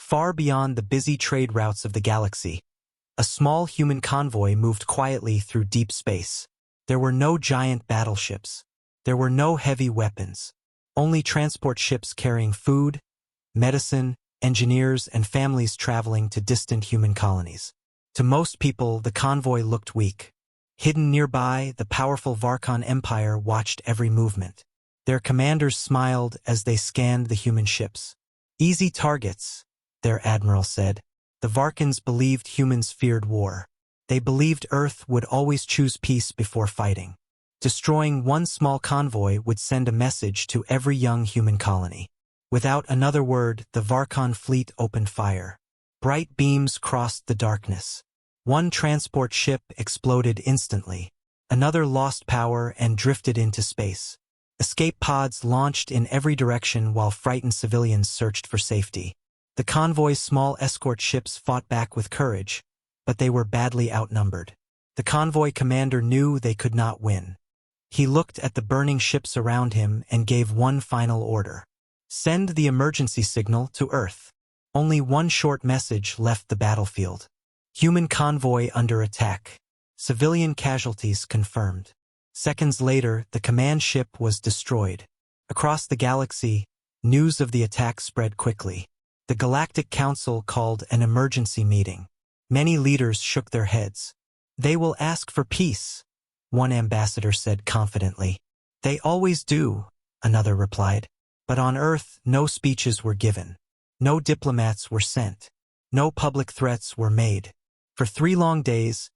Far beyond the busy trade routes of the galaxy, a small human convoy moved quietly through deep space. There were no giant battleships. There were no heavy weapons. Only transport ships carrying food, medicine, engineers, and families traveling to distant human colonies. To most people, the convoy looked weak. Hidden nearby, the powerful Varkon Empire watched every movement. Their commanders smiled as they scanned the human ships. "Easy targets," their admiral said. The Varkans believed humans feared war. They believed Earth would always choose peace before fighting. Destroying one small convoy would send a message to every young human colony. Without another word, the Varkon fleet opened fire. Bright beams crossed the darkness. One transport ship exploded instantly. Another lost power and drifted into space. Escape pods launched in every direction while frightened civilians searched for safety. The convoy's small escort ships fought back with courage, but they were badly outnumbered. The convoy commander knew they could not win. He looked at the burning ships around him and gave one final order. "Send the emergency signal to Earth." Only one short message left the battlefield. Human convoy under attack. Civilian casualties confirmed. Seconds later, the command ship was destroyed. Across the galaxy, news of the attack spread quickly. The Galactic Council called an emergency meeting. Many leaders shook their heads. "They will ask for peace," one ambassador said confidently. "They always do," another replied. But on Earth, no speeches were given. No diplomats were sent. No public threats were made. For 3 long days,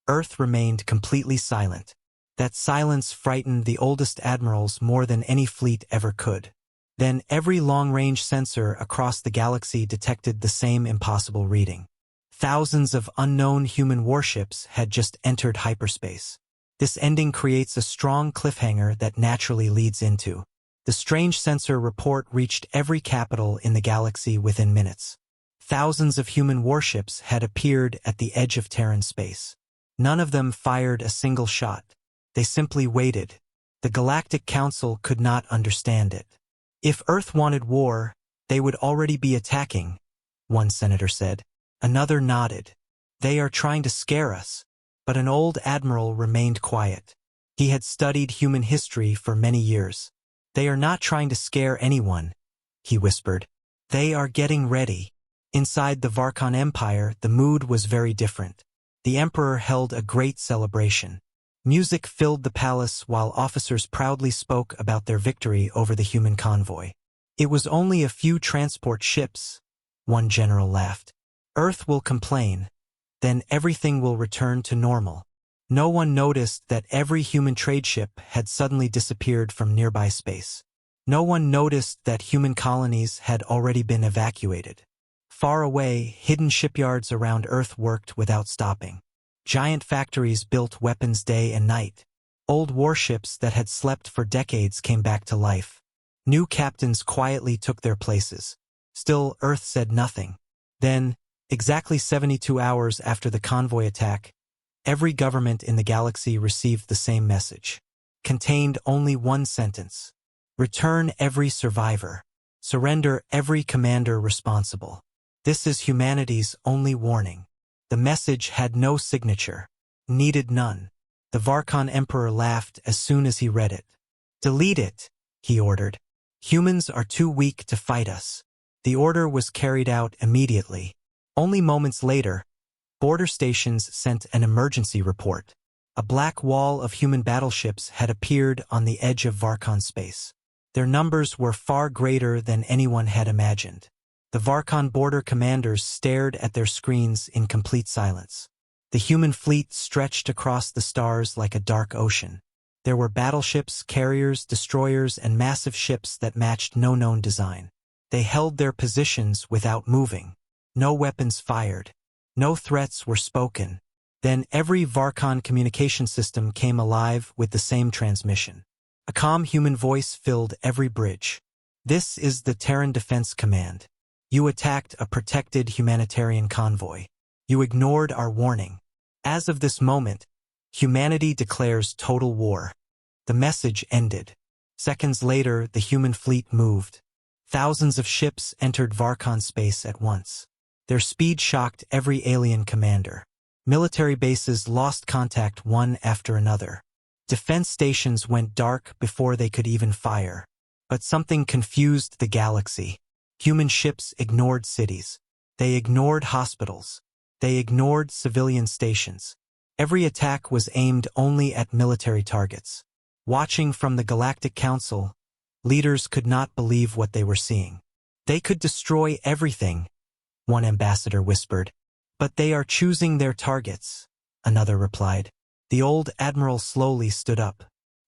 Earth remained completely silent. That silence frightened the oldest admirals more than any fleet ever could. Then every long-range sensor across the galaxy detected the same impossible reading. Thousands of unknown human warships had just entered hyperspace. This ending creates a strong cliffhanger that naturally leads into. The strange sensor report reached every capital in the galaxy within minutes. Thousands of human warships had appeared at the edge of Terran space. None of them fired a single shot. They simply waited. The Galactic Council could not understand it. "If Earth wanted war, they would already be attacking," one senator said. Another nodded. "They are trying to scare us." But an old admiral remained quiet. He had studied human history for many years. "They are not trying to scare anyone," he whispered. "They are getting ready." Inside the Varkon Empire, the mood was very different. The emperor held a great celebration. Music filled the palace while officers proudly spoke about their victory over the human convoy. "It was only a few transport ships," one general laughed. "Earth will complain. Then everything will return to normal." No one noticed that every human trade ship had suddenly disappeared from nearby space. No one noticed that human colonies had already been evacuated. Far away, hidden shipyards around Earth worked without stopping. Giant factories built weapons day and night. Old warships that had slept for decades came back to life. New captains quietly took their places. Still, Earth said nothing. Then, exactly 72 hours after the convoy attack, every government in the galaxy received the same message. Contained only one sentence. "Return every survivor. Surrender every commander responsible. This is humanity's only warning." The message had no signature. Needed none. The Varkon Emperor laughed as soon as he read it. "Delete it," he ordered. "Humans are too weak to fight us." The order was carried out immediately. Only moments later, border stations sent an emergency report. A black wall of human battleships had appeared on the edge of Varkon space. Their numbers were far greater than anyone had imagined. The Varkon border commanders stared at their screens in complete silence. The human fleet stretched across the stars like a dark ocean. There were battleships, carriers, destroyers, and massive ships that matched no known design. They held their positions without moving. No weapons fired. No threats were spoken. Then every Varkon communication system came alive with the same transmission. A calm human voice filled every bridge. "This is the Terran Defense Command. You attacked a protected humanitarian convoy. You ignored our warning. As of this moment, humanity declares total war." The message ended. Seconds later, the human fleet moved. Thousands of ships entered Varkon space at once. Their speed shocked every alien commander. Military bases lost contact one after another. Defense stations went dark before they could even fire. But something confused the galaxy. Human ships ignored cities. They ignored hospitals. They ignored civilian stations. Every attack was aimed only at military targets. Watching from the Galactic Council, leaders could not believe what they were seeing. They could destroy everything, one ambassador whispered. But they are choosing their targets, another replied. The old admiral slowly stood up.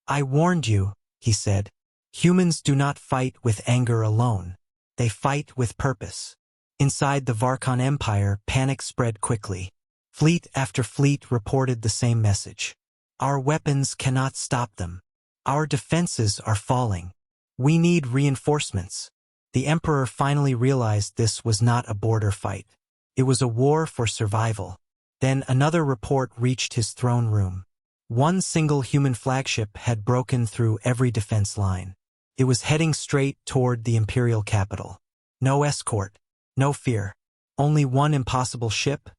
I warned you, he said. Humans do not fight with anger alone. They fight with purpose. Inside the Varkon Empire, panic spread quickly. Fleet after fleet reported the same message. Our weapons cannot stop them. Our defenses are falling. We need reinforcements. The Emperor finally realized this was not a border fight. It was a war for survival. Then another report reached his throne room. One single human flagship had broken through every defense line. It was heading straight toward the Imperial capital. No escort, no fear. Only one impossible ship,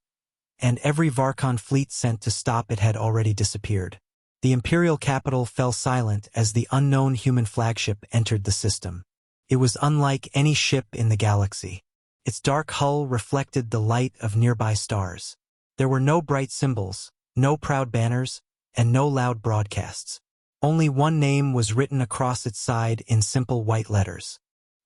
and every Varkon fleet sent to stop it had already disappeared. The Imperial capital fell silent as the unknown human flagship entered the system. It was unlike any ship in the galaxy. Its dark hull reflected the light of nearby stars. There were no bright symbols, no proud banners, and no loud broadcasts. Only one name was written across its side in simple white letters.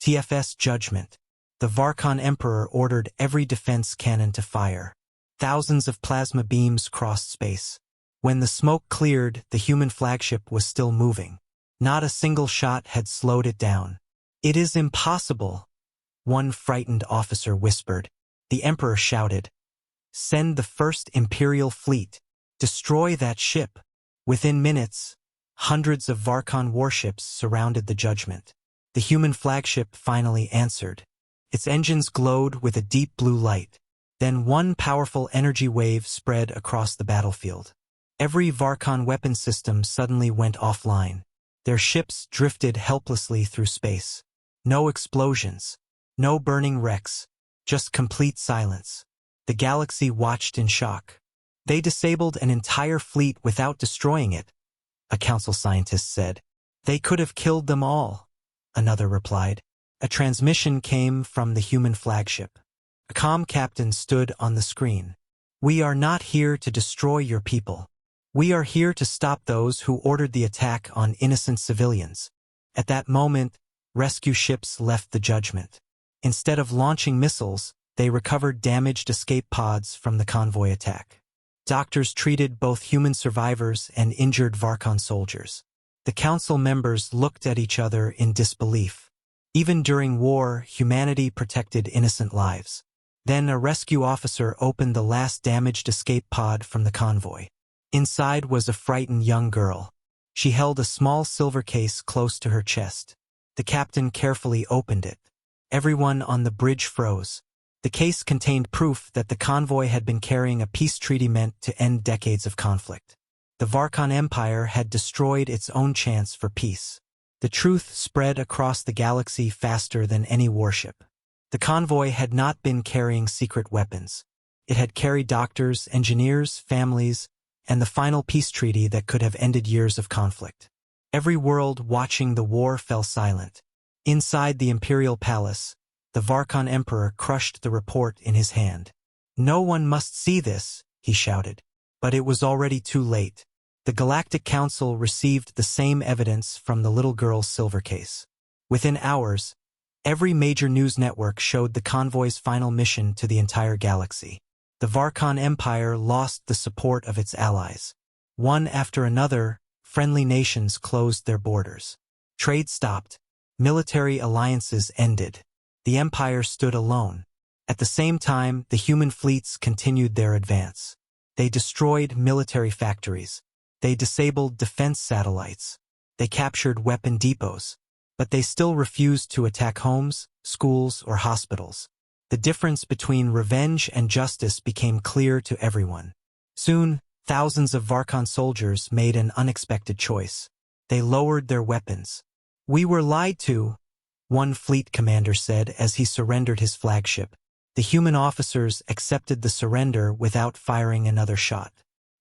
TFS Judgment. The Varkon Emperor ordered every defense cannon to fire. Thousands of plasma beams crossed space. When the smoke cleared, the human flagship was still moving. Not a single shot had slowed it down. It is impossible, one frightened officer whispered. The Emperor shouted, Send the first Imperial fleet. Destroy that ship. Within minutes, hundreds of Varkon warships surrounded the Judgment. The human flagship finally answered. Its engines glowed with a deep blue light. Then one powerful energy wave spread across the battlefield. Every Varkon weapon system suddenly went offline. Their ships drifted helplessly through space. No explosions. No burning wrecks. Just complete silence. The galaxy watched in shock. They disabled an entire fleet without destroying it, a council scientist said. They could have killed them all, another replied. A transmission came from the human flagship. A comm captain stood on the screen. We are not here to destroy your people. We are here to stop those who ordered the attack on innocent civilians. At that moment, rescue ships left the Judgment. Instead of launching missiles, they recovered damaged escape pods from the convoy attack. Doctors treated both human survivors and injured Varkon soldiers. The council members looked at each other in disbelief. Even during war, humanity protected innocent lives. Then a rescue officer opened the last damaged escape pod from the convoy. Inside was a frightened young girl. She held a small silver case close to her chest. The captain carefully opened it. Everyone on the bridge froze. The case contained proof that the convoy had been carrying a peace treaty meant to end decades of conflict. The Varkon Empire had destroyed its own chance for peace. The truth spread across the galaxy faster than any warship. The convoy had not been carrying secret weapons. It had carried doctors, engineers, families, and the final peace treaty that could have ended years of conflict. Every world watching the war fell silent. Inside the Imperial Palace, the Varkon Emperor crushed the report in his hand. No one must see this, he shouted. But it was already too late. The Galactic Council received the same evidence from the little girl's silver case. Within hours, every major news network showed the convoy's final mission to the entire galaxy. The Varkon Empire lost the support of its allies. One after another, friendly nations closed their borders. Trade stopped. Military alliances ended. The Empire stood alone. At the same time, the human fleets continued their advance. They destroyed military factories. They disabled defense satellites. They captured weapon depots. But they still refused to attack homes, schools, or hospitals. The difference between revenge and justice became clear to everyone. Soon, thousands of Varkon soldiers made an unexpected choice. They lowered their weapons. We were lied to, one fleet commander said as he surrendered his flagship. The human officers accepted the surrender without firing another shot.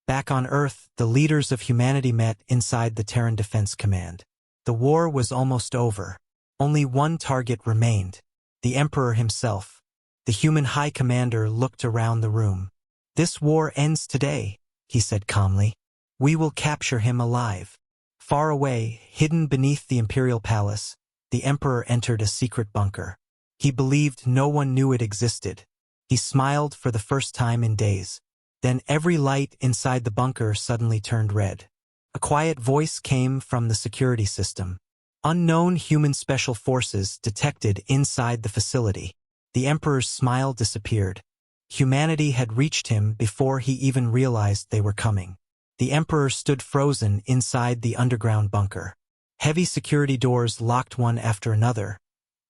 Back on Earth, the leaders of humanity met inside the Terran Defense Command. The war was almost over. Only one target remained: the Emperor himself. The human High Commander looked around the room. "This war ends today," he said calmly. "We will capture him alive." Far away, hidden beneath the Imperial Palace, the Emperor entered a secret bunker. He believed no one knew it existed. He smiled for the first time in days. Then every light inside the bunker suddenly turned red. A quiet voice came from the security system. "Unknown human special forces detected inside the facility." The Emperor's smile disappeared. Humanity had reached him before he even realized they were coming. The Emperor stood frozen inside the underground bunker. Heavy security doors locked one after another,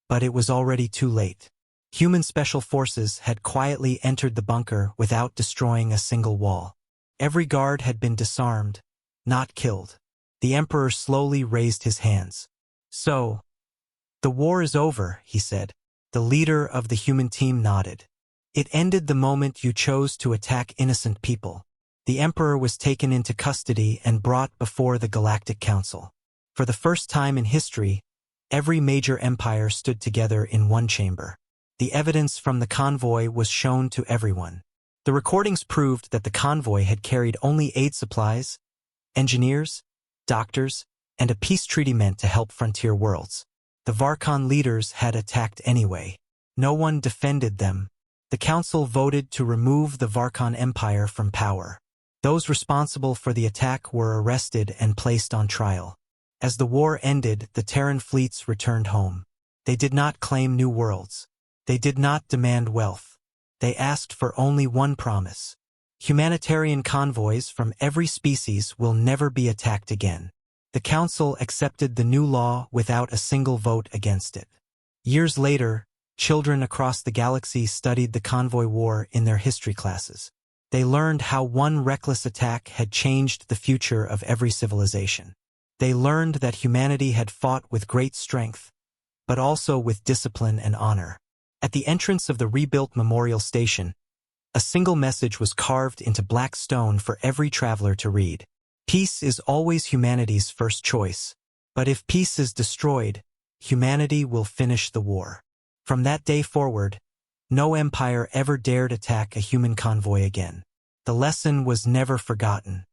but it was already too late. Human special forces had quietly entered the bunker without destroying a single wall. Every guard had been disarmed, not killed. The Emperor slowly raised his hands. "So, the war is over," he said. The leader of the human team nodded. "It ended the moment you chose to attack innocent people." The Emperor was taken into custody and brought before the Galactic Council. For the first time in history, every major empire stood together in one chamber. The evidence from the convoy was shown to everyone. The recordings proved that the convoy had carried only aid supplies, engineers, doctors, and a peace treaty meant to help frontier worlds. The Varkon leaders had attacked anyway. No one defended them. The council voted to remove the Varkon Empire from power. Those responsible for the attack were arrested and placed on trial. As the war ended, the Terran fleets returned home. They did not claim new worlds. They did not demand wealth. They asked for only one promise: humanitarian convoys from every species will never be attacked again. The council accepted the new law without a single vote against it. Years later, children across the galaxy studied the convoy war in their history classes. They learned how one reckless attack had changed the future of every civilization. They learned that humanity had fought with great strength, but also with discipline and honor. At the entrance of the rebuilt memorial station, a single message was carved into black stone for every traveler to read. Peace is always humanity's first choice, but if peace is destroyed, humanity will finish the war. From that day forward, no empire ever dared attack a human convoy again. The lesson was never forgotten.